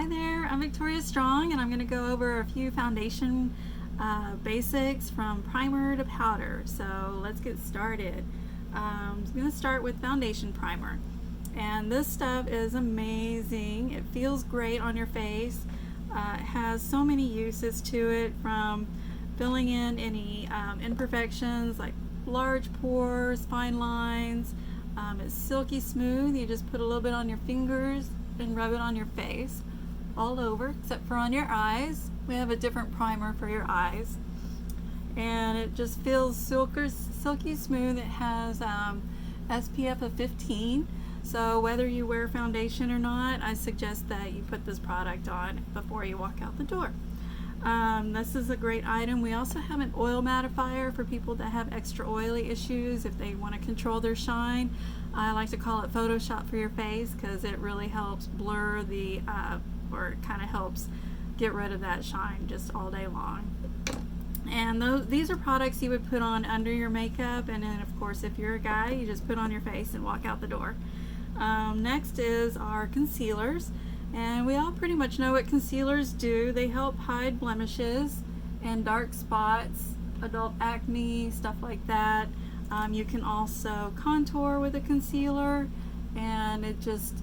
there, I'm Victoria Strong, and I'm going to go over a few foundation basics from primer to powder. So let's get started. I'm going to start with foundation primer, and this stuff is amazing. It feels great on your face. It has so many uses to it, from filling in any imperfections like large pores, fine lines. It's silky smooth. You just put a little bit on your fingers and rub it on your face, all over, except for on your eyes. We have a different primer for your eyes, and it just feels silky smooth. It has SPF of 15, so whether you wear foundation or not, I suggest that you put this product on before you walk out the door. This is a great item. We also have an oil mattifier for people that have extra oily issues, if they want to control their shine. I like to call it Photoshop for your face, because it really helps blur the, or kind of helps get rid of that shine just all day long. And these are products you would put on under your makeup, and then of course if you're a guy, you just put on your face and walk out the door. Next is our concealers. And we all pretty much know what concealers do. They help hide blemishes and dark spots, adult acne, stuff like that. You can also contour with a concealer, and it just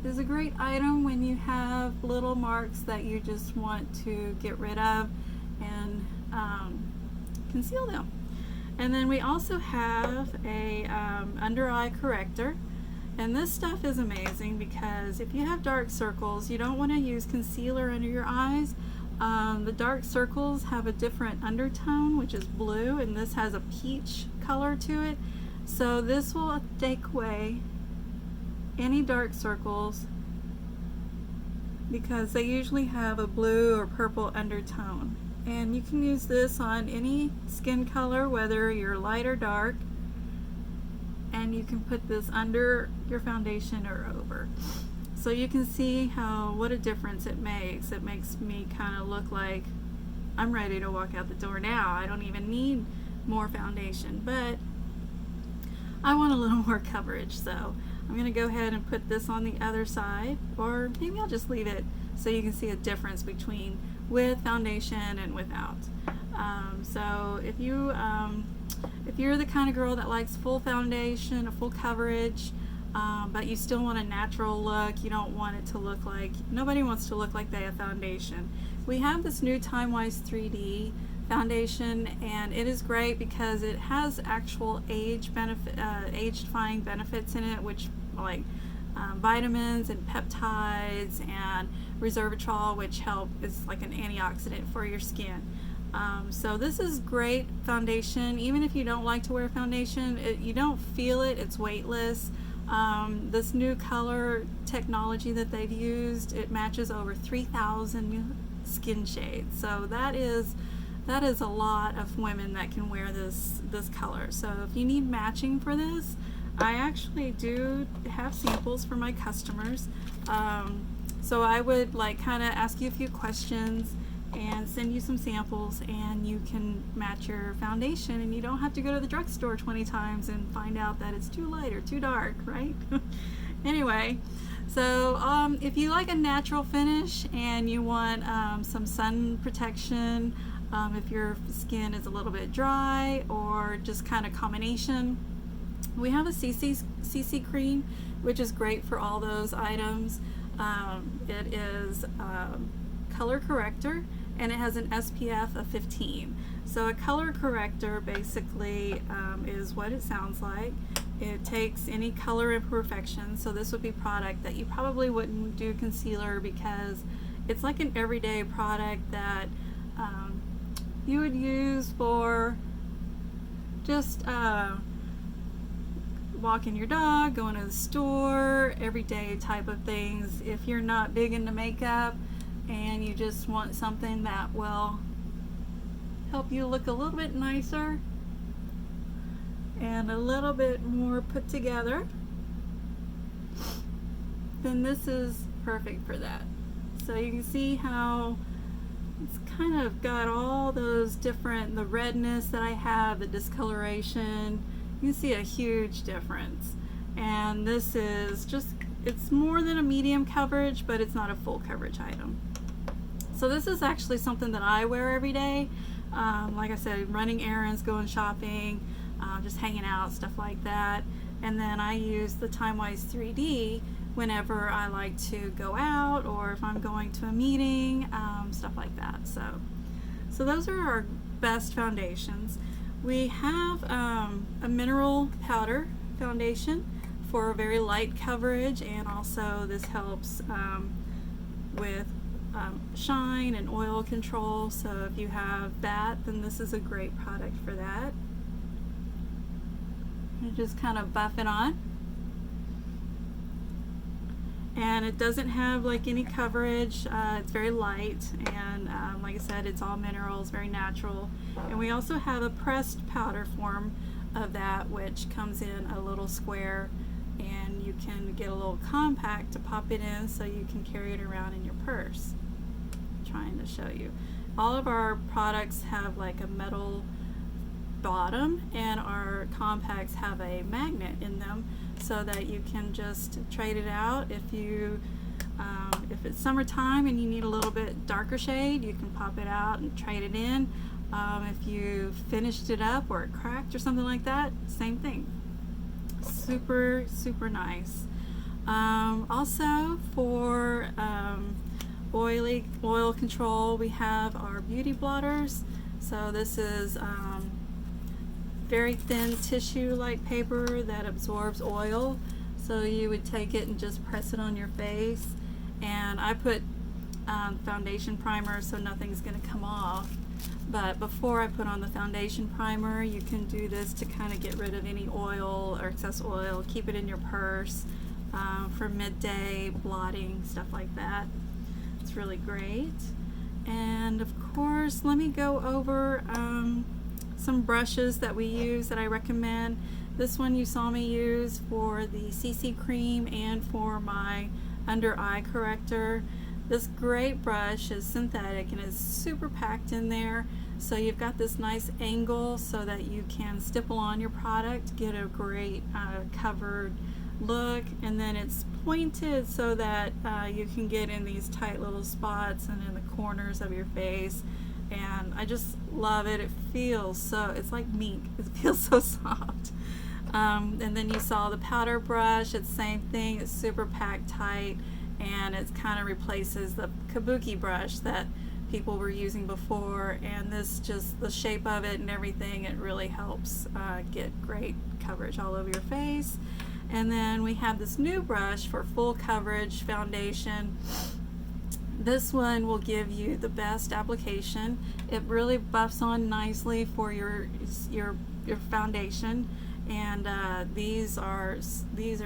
is a great item when you have little marks that you just want to get rid of and conceal them. And then we also have a under eye corrector. And this stuff is amazing, because if you have dark circles, you don't want to use concealer under your eyes. The dark circles have a different undertone, which is blue, and this has a peach color to it. So this will take away any dark circles, because they usually have a blue or purple undertone. And you can use this on any skin color, whether you're light or dark. And you can put this under your foundation or over. So you can see what a difference it makes. It makes me kind of look like I'm ready to walk out the door now. I don't even need more foundation, but I want a little more coverage. So I'm going to go ahead and put this on the other side, or maybe I'll just leave it so you can see a difference between with foundation and without. So if you're the kind of girl that likes full foundation, a full coverage, but you still want a natural look, you don't want it to look like, nobody wants to look like they have foundation. We have this new Timewise 3D foundation, and it is great because it has actual age-defying benefits in it, which like vitamins and peptides and resveratrol, which is like an antioxidant for your skin. So this is great foundation. Even if you don't like to wear foundation, you don't feel it, it's weightless. This new color technology that they've used, it matches over 3,000 skin shades. So that is a lot of women that can wear this color. So if you need matching for this, I actually do have samples for my customers. So I would kind of ask you a few questions and send you some samples, and you can match your foundation, and you don't have to go to the drugstore 20 times and find out that it's too light or too dark, right? Anyway, so if you like a natural finish and you want some sun protection, if your skin is a little bit dry or just kind of combination, we have a CC cream, which is great for all those items. It is color corrector, and it has an SPF of 15. So a color corrector basically is what it sounds like. It takes any color imperfections. So this would be product that you probably wouldn't do concealer, because it's like an everyday product that you would use for just walking your dog, going to the store, everyday type of things. If you're not big into makeup and you just want something that will help you look a little bit nicer and a little bit more put together, then this is perfect for that. So you can see how it's kind of got all those different, the redness that I have, the discoloration. You can see a huge difference. And this is just it's more than a medium coverage, but it's not a full coverage item. So this is actually something that I wear every day. Like I said, running errands, going shopping, just hanging out, stuff like that. And then I use the Timewise 3D whenever I like to go out, or if I'm going to a meeting, stuff like that. So those are our best foundations. We have a mineral powder foundation for a very light coverage, and also this helps with shine and oil control. So if you have that, then this is a great product for that. You just kind of buff it on, and it doesn't have like any coverage. It's very light, and like I said, it's all minerals, very natural. And we also have a pressed powder form of that, which comes in a little square, and you can get a little compact to pop it in so you can carry it around in your purse. I'm trying to show you. All of our products have like a metal bottom, and our compacts have a magnet in them so that you can just trade it out. If it's summertime and you need a little bit darker shade, you can pop it out and trade it in. If you finished it up or it cracked or something like that, same thing. Super nice. Also for oil control, we have our beauty blotters. So this is very thin tissue like paper that absorbs oil. So you would take it and just press it on your face. And I put foundation primer so nothing's going to come off. But before I put on the foundation primer, you can do this to kind of get rid of any oil or excess oil, keep it in your purse for midday blotting, stuff like that. It's really great. And of course, let me go over some brushes that we use that I recommend. This one you saw me use for the CC cream and for my under eye corrector. This great brush is synthetic and is super packed in there, so you've got this nice angle so that you can stipple on your product, get a great covered look, and then it's pointed so that you can get in these tight little spots and in the corners of your face. And I just love it. It feels so, it's like mink. It feels so soft. And then you saw the powder brush. It's the same thing. It's super packed tight, and it kind of replaces the kabuki brush that people were using before. And this, just the shape of it and everything, it really helps get great coverage all over your face. And then we have this new brush for full coverage foundation. This one will give you the best application. It really buffs on nicely for your foundation, and these are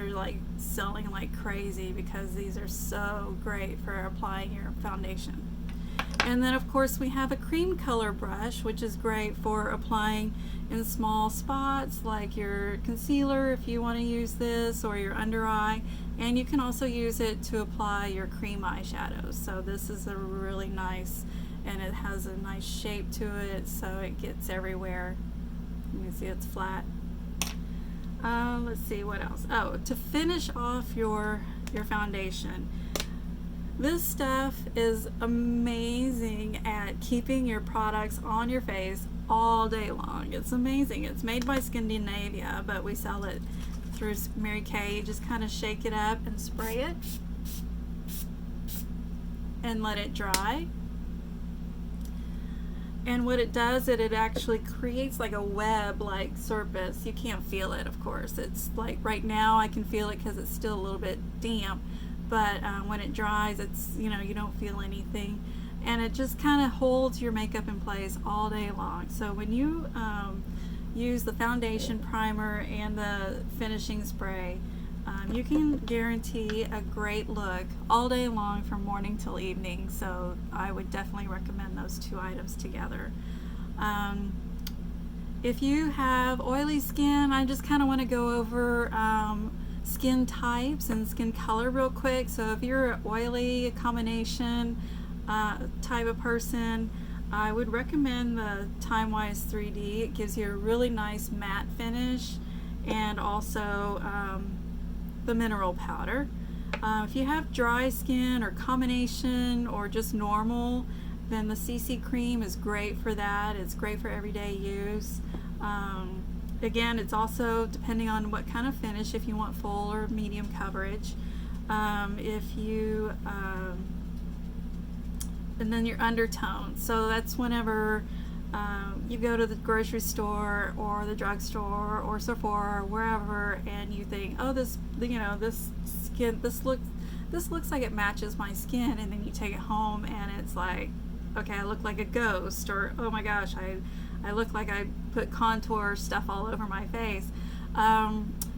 like selling like crazy because these are so great for applying your foundation. And then of course we have a cream color brush, which is great for applying in small spots like your concealer if you want to use this, or your under eye. And you can also use it to apply your cream eyeshadows. So this is a really nice, and it has a nice shape to it, so it gets everywhere. You can see it's flat. Let's see what else. Oh, to finish off your foundation, this stuff is amazing at keeping your products on your face all day long. It's amazing. It's made by Skindinavia, but we sell it through Mary Kay. You just kind of shake it up and spray it and let it dry. And what it does, it actually creates like a web-like surface. You can't feel it, of course. It's like right now I can feel it because it's still a little bit damp, but when it dries, it's, you know, you don't feel anything. And it just kind of holds your makeup in place all day long. So when you use the foundation primer and the finishing spray, you can guarantee a great look all day long from morning till evening. So I would definitely recommend those two items together. If you have oily skin, I just kind of want to go over skin types and skin color real quick. So if you're an oily combination type of person, I would recommend the Timewise 3D. It gives you a really nice matte finish, and also the mineral powder. If you have dry skin or combination or just normal, then the CC cream is great for that. It's great for everyday use. Again, it's also depending on what kind of finish, if you want full or medium coverage. If you and then your undertone. So that's whenever you go to the grocery store or the drugstore or Sephora or wherever, and you think, oh, this skin, this looks like it matches my skin, and then you take it home and it's like, okay, I look like a ghost, or oh my gosh, I look like I put contour stuff all over my face.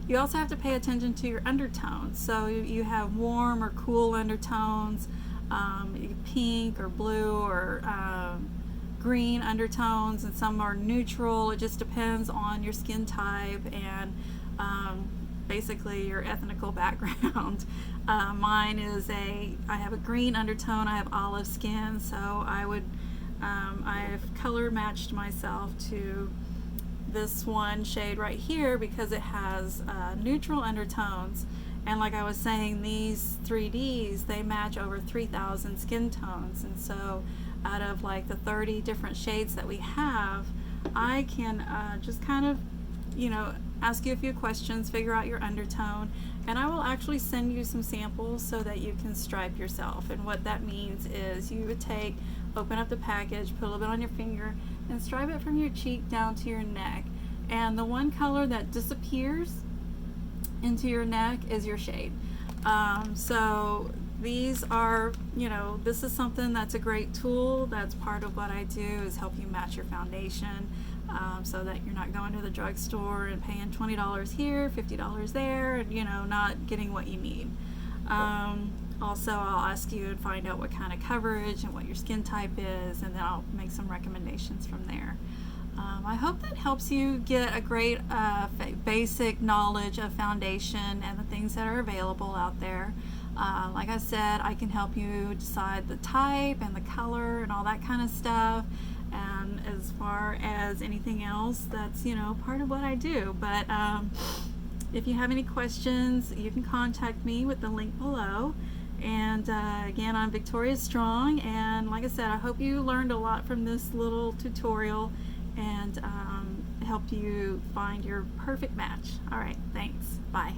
You also have to pay attention to your undertones. So you have warm or cool undertones, pink or blue or green undertones, and some are neutral. It just depends on your skin type and basically your ethnical background. Mine is I have a green undertone, I have olive skin, so I've color matched myself to this one shade right here because it has neutral undertones. And like I was saying, these 3Ds, they match over 3,000 skin tones. And so out of like the 30 different shades that we have, I can just kind of, ask you a few questions, figure out your undertone, and I will actually send you some samples so that you can stripe yourself. And what that means is you would open up the package, put a little bit on your finger, and stripe it from your cheek down to your neck. And the one color that disappears into your neck is your shade. So these are, this is something that's a great tool. That's part of what I do, is help you match your foundation, so that you're not going to the drugstore and paying $20 here, $50 there, and not getting what you need. Also, I'll ask you and find out what kind of coverage and what your skin type is, and then I'll make some recommendations from there. I hope that helps you get a great basic knowledge of foundation and the things that are available out there. Like I said, I can help you decide the type and the color and all that kind of stuff. And as far as anything else, that's part of what I do. But if you have any questions, you can contact me with the link below. And again, I'm Victoria Strong, and like I said, I hope you learned a lot from this little tutorial and helped you find your perfect match. All right, thanks. Bye.